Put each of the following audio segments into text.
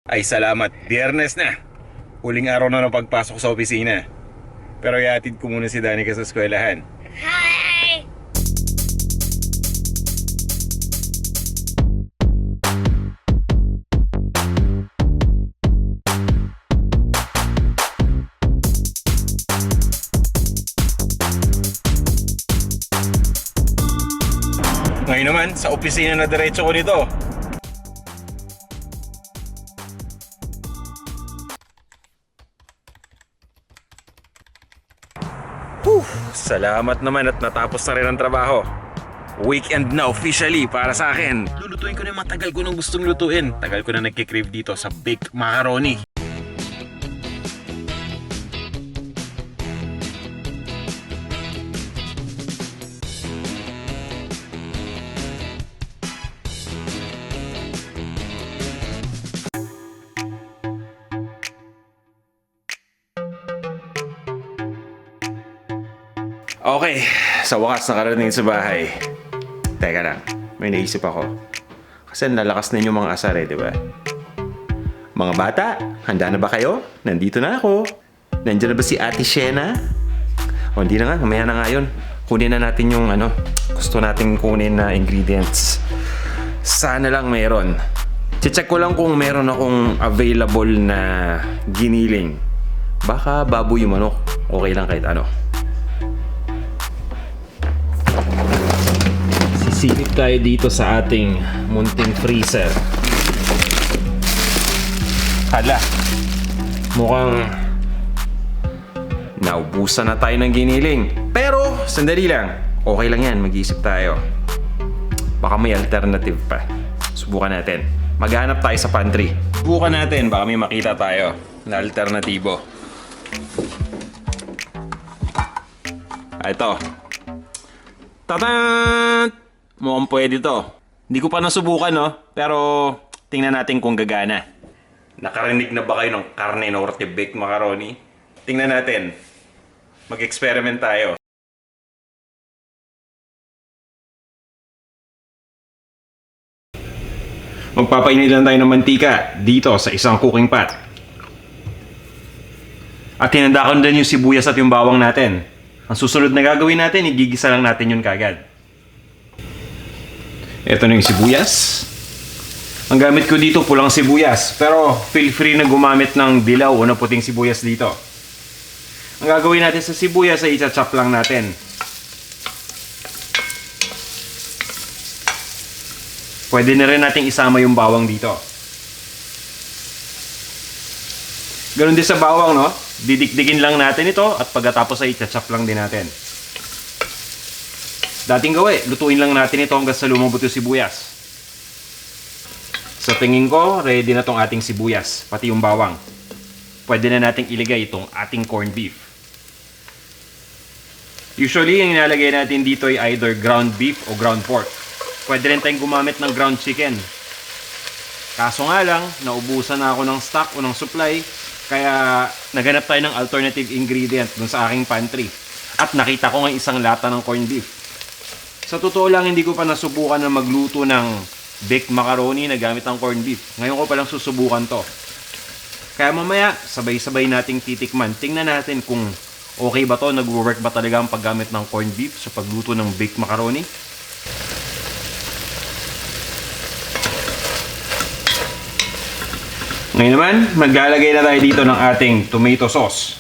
Ay salamat, Biyernes na. Huling araw na ng pagpasok sa opisina. Pero iatid ko muna si Danica sa eskwelahan. Hi! Ngayon naman, sa opisina na diretso ko nito. Salamat naman at natapos na rin ang trabaho. Weekend na officially para sa akin. Lulutuin ko na yung matagal ko nang gustong lutuin. Tagal ko na nagkikrave dito sa baked macaroni. Okay, sa wakas nakarating sa bahay. Teka lang, may naisip ako. Kasi nalakas na yung mga asar di ba? Mga bata, handa na ba kayo? Nandito na ako. Nandiyan na ba si Ate Shena? O hindi na nga, mamaya na nga yun. Kunin na natin yung gusto nating kunin na ingredients. Sana lang meron. Check ko lang kung meron akong available na giniling. Baka baboy yung manok. Okay lang kahit ano. Sisipit tayo dito sa ating munting freezer. Hala, mukhang naubusan na tayo ng giniling. Pero, sandali lang. Okay lang yan, mag-iisip tayo. Baka may alternative pa. Subukan natin. Maghanap tayo sa pantry. Subukan natin, baka may makita tayo na alternatibo. Ito. Tataan! Mukhang pwede to. Hindi ko pa nasubukan, no? Pero tingnan natin kung gagana. Nakarinig na ba kayo ng Carne Norte baked macaroni? Tingnan natin. Mag-experiment tayo. Magpapainit lang tayo ng mantika dito sa isang cooking pot. At hinanda ko din yung sibuyas at yung bawang natin. Ang susunod na gagawin natin, igigisa lang natin yun kagad. Ito na yung sibuyas. Ang gamit ko dito pulang sibuyas. Pero feel free na gumamit ng dilaw o na puting sibuyas dito. Ang gagawin natin sa sibuyas ay i-chop lang natin. Pwede na rin nating isama yung bawang dito. Ganon din sa bawang, no? Didikdikin lang natin ito at pagkatapos ay i-chop lang din natin. Dating gawin, lutuin lang natin ito hanggang sa lumambot yung sibuyas. Sa tingin ko, ready na tong ating sibuyas, pati yung bawang. Pwede na nating ilagay itong ating corned beef. Usually, yung nilalagay natin dito ay either ground beef o ground pork. Pwede rin tayong gumamit ng ground chicken. Kaso nga lang, naubusan na ako ng stock o ng supply, kaya naghanap tayo ng alternative ingredient dun sa aking pantry. At nakita ko ng isang lata ng corned beef. Sa totoo lang, hindi ko pa nasubukan na magluto ng baked macaroni na gamit ang corned beef. Ngayon ko palang susubukan to. Kaya mamaya, sabay-sabay nating titikman. Tingnan natin kung okay ba to, nag-work ba talaga ang paggamit ng corned beef sa pagluto ng baked macaroni. Ngayon naman, maglalagay na tayo dito ng ating tomato sauce.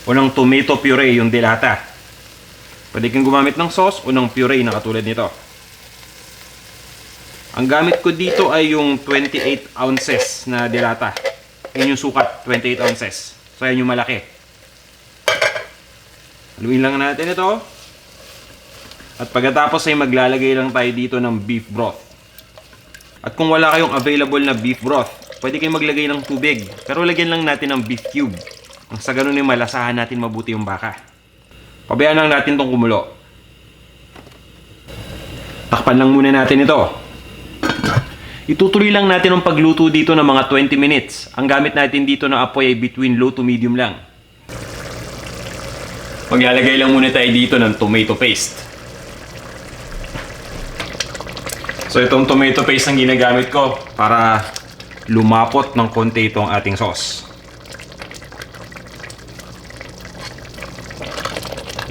O ng tomato puree, yung dilata. Pwede kang gumamit ng sauce o ng puree na katulad nito. Ang gamit ko dito ay yung 28 ounces na dilata. Yan yung sukat, 28 ounces. So yan yung malaki. Haluin lang natin ito. At pagkatapos ay maglalagay lang tayo dito ng beef broth. At kung wala kayong available na beef broth, pwede kayong maglagay ng tubig. Pero lagyan lang natin ng beef cube. Ang sa ganun ay malasahan natin mabuti yung baka. Pabayaan lang natin itong kumulo. Takpan lang muna natin ito. Itutuloy lang natin ang pagluto dito ng mga 20 minutes. Ang gamit natin dito na apoy ay between low to medium lang. Maglalagay lang muna tayo dito ng tomato paste. So itong tomato paste ang ginagamit ko para lumapot ng konti itong ating sauce.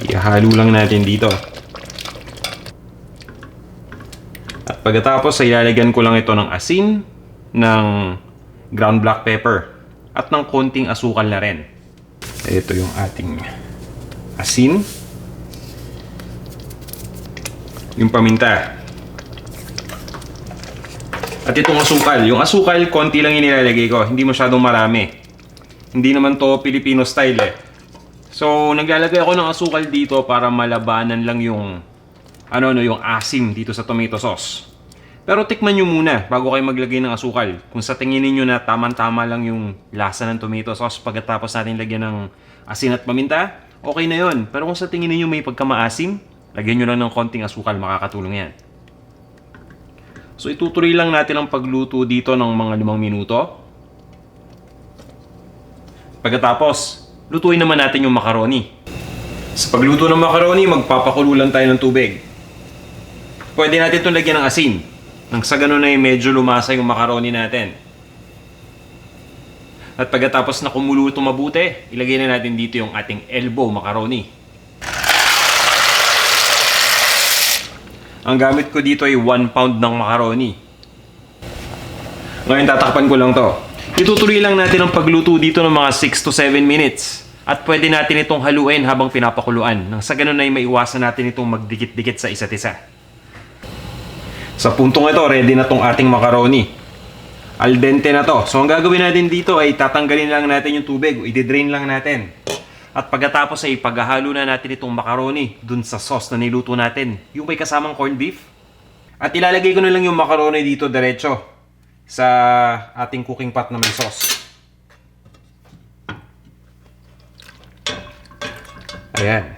Ihalo lang natin dito. At pagkatapos ay ilalagyan ko lang ito ng asin, ng ground black pepper, at ng konting asukal na rin. Ito yung ating asin. Yung paminta. At itong asukal. Yung asukal, konti lang yung nilalagay ko. Hindi masyadong marami. Hindi naman to Filipino style eh. So, naglalagay ako ng asukal dito para malabanan lang yung yung asim dito sa tomato sauce. Pero tikman nyo muna bago kayo maglagay ng asukal. Kung sa tingin niyo na tamang-tama lang yung lasa ng tomato sauce pagkatapos natin lagyan ng asin at paminta, okay na yon. Pero kung sa tingin niyo may pagkamaasim, lagyan nyo lang ng konting asukal, makakatulong yan. So itutuloy lang natin ang pagluto dito ng mga 5 minuto. Pagkatapos, lutuin naman natin yung macaroni. Sa pagluto ng macaroni, magpapakulo lang tayo ng tubig. Pwede natin itong lagyan ng asin. Nang sa ganun ay medyo lumasa yung macaroni natin. At pagkatapos na kumulo ito mabuti, ilagay na natin dito yung ating elbow macaroni. Ang gamit ko dito ay 1 pound ng macaroni. Ngayon tatakpan ko lang to. Itutuloy lang natin ang pagluto dito ng mga 6 to 7 minutes. At pwede natin itong haluin habang pinapakuluan. Nang sa ganun ay maiwasan natin itong magdikit-dikit sa isa't isa. Sa puntong ito, ready na tong ating macaroni. Al dente na to. So ang gagawin natin dito ay tatanggalin lang natin yung tubig. I-drain lang natin. At pagkatapos ay paghahalo na natin itong macaroni dun sa sauce na niluto natin. Yung may kasamang corned beef. At ilalagay ko na lang yung macaroni dito diretso sa ating cooking pot na may sauce. Ayan.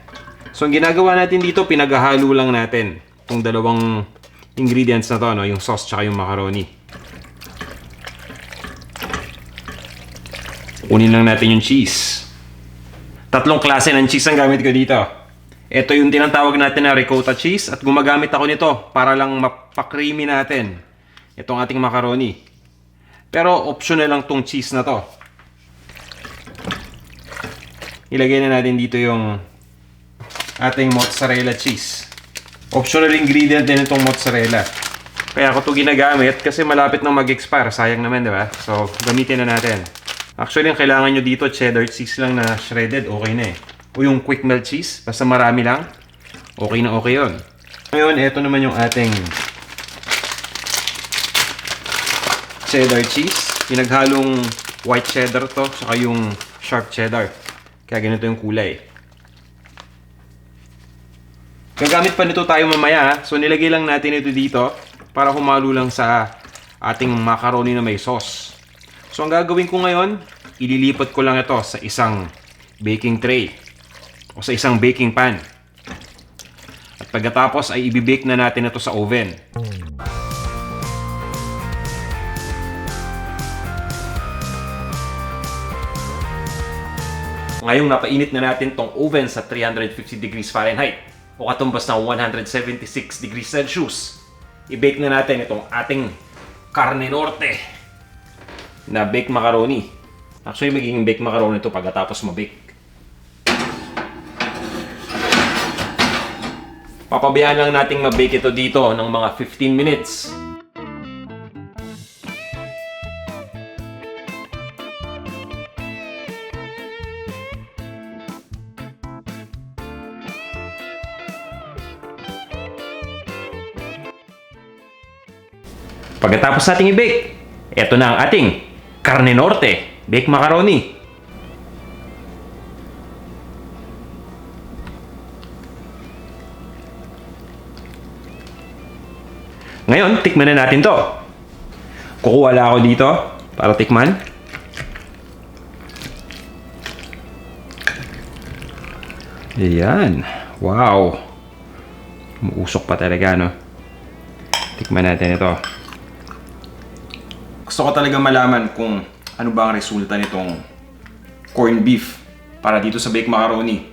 So ang ginagawa natin dito, pinaghahalo lang natin itong dalawang ingredients na to, yung sauce tsaka yung macaroni. Kunin lang natin yung cheese. 3 klase ng cheese ang gamit ko dito. Ito yung tinatawag natin na ricotta cheese at gumagamit ako nito para lang mapakreamy natin itong ating macaroni. Pero optional lang tong cheese na to. Ilagay na natin dito yung ating mozzarella cheese. Optional ingredient din itong mozzarella. Kaya ako ito ginagamit kasi malapit nang mag-expire. Sayang naman, di ba? So, gamitin na natin. Actually, ang kailangan nyo dito, cheddar cheese lang na shredded, okay na eh. O yung quick melt cheese, basta marami lang, okay na okay yun. Ngayon, ito naman yung ating cheddar cheese. Pinaghalong white cheddar to, saka yung sharp cheddar. Kaya ganito yung kulay. Gagamit pa nito tayo mamaya, so nilagay lang natin ito dito para humalo lang sa ating macaroni na may sauce. So ang gagawin ko ngayon, ililipat ko lang ito sa isang baking tray o sa isang baking pan. At pagkatapos ay ibibake na natin ito sa oven. Ngayong napainit na natin tong oven sa 350 degrees Fahrenheit o katumbas ng 176 degrees Celsius. I-bake na natin itong ating carne norte na baked macaroni. Actually, magiging baked macaroni ito pagkatapos mabake. Papabayaan lang nating mabake ito dito ng mga 15 minutes. Pagkatapos nating i-bake, ito na ang ating carne norte, baked macaroni. Ngayon, tikman na natin to. Kukuha lang ako dito para tikman. Ayan. Wow. Umuusok pa talaga, no? Tikman natin ito. Gusto ko talaga malaman kung ano ba ang resulta nitong corned beef para dito sa baked macaroni.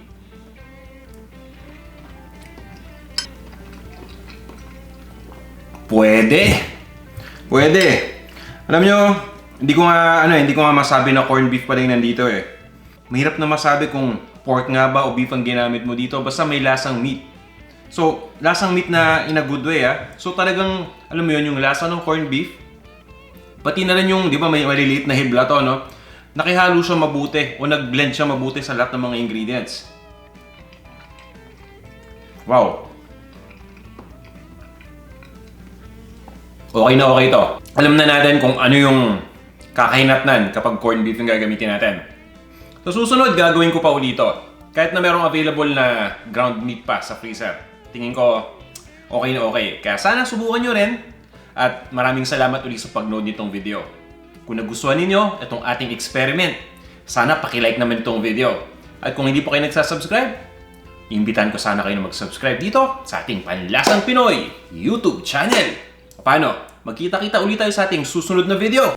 Pwede. Pwede. Alam nyo, Hindi ko nga masabi na corned beef pa rin nandito eh. Mahirap na masabi kung pork nga ba o beef ang ginamit mo dito, basta may lasang meat. So, lasang meat na in a good way ah. So talagang, alam mo yun, yung lasa ng corned beef, pati na rin yung, di ba, may maliliit na hibla to, no? Nakihalo siya mabuti o nag-blend siya mabuti sa lahat ng mga ingredients. Wow! Okay na okay to. Alam na natin kung ano yung kakahinatnan kapag corned beef yung gagamitin natin. So susunod, gagawin ko pa ulit ito. Kahit na merong available na ground meat pa sa freezer. Tingin ko okay na okay. Kaya sana subukan nyo rin. At maraming salamat ulit sa pag-nood nitong video. Kung nagustuhan ninyo itong ating experiment, sana pakilike naman itong video. At kung hindi pa kayo nagsasubscribe, imbitahan ko sana kayo na mag-subscribe dito sa ating Panlasang Pinoy YouTube channel. Paano? Magkita-kita ulit tayo sa ating susunod na video.